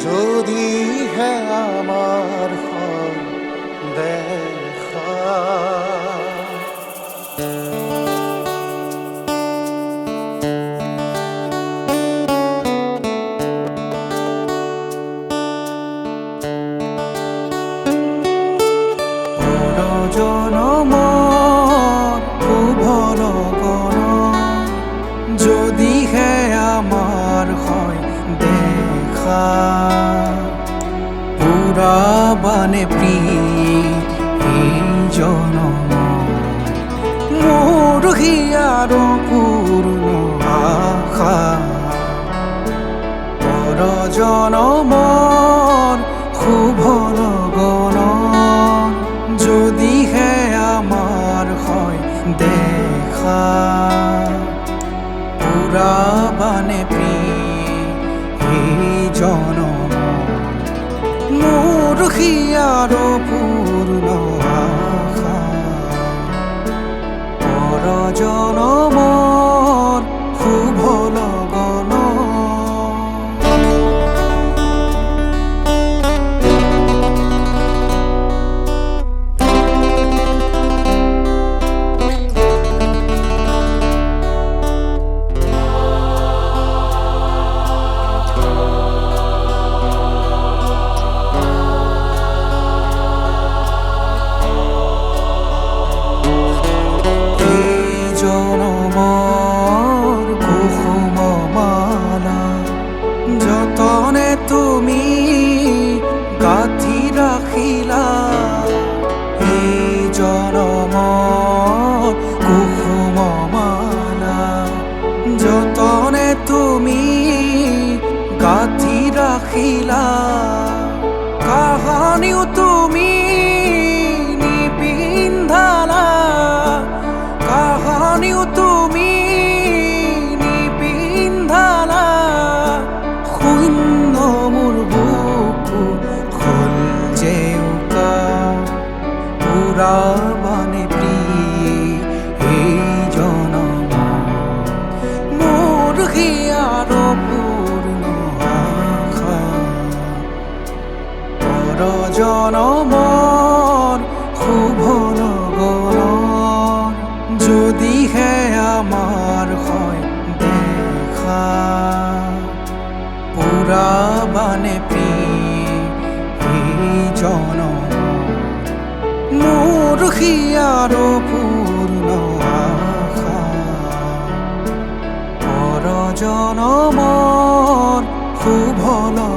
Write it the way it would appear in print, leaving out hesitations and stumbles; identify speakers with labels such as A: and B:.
A: যদি হ্যাঁ আমার হয় দেখা। জনম ভুবন গণ যদি হে আমার হয় দেখা, পুরাবানে এই জনম মোর হিয়ার পূর্ণ আশা। পর জনমর শুভ লগন যদি হে আমার হয় দেখা, পুরাবানে এই জনম মোর হিয়ার পূর্ণ আশা। পর জনমর শুভ লগন যতনে তুমি গাঁথি রাখিলা, এই জনমৰ কুসুম মালা। যতনে তুমি গাঁথি ৰাখিলা, কাহানিও তুমি নিপিন্ধালা, কাহানিও তুমি নিপিন্ধালা। শূন্য মোৰ বুকু হ'ল যে উকা, পুৰাবানে এই জনম মোৰ হিয়াৰ পূৰ্ণ আশা। পৰ জনমৰ শুভ লগন যদিহে আমাৰ হয় দেখা, পুরাবানে এই জনম মোর হিয়ার পূর্ণ আশা। পর জনমর শুভ লগন।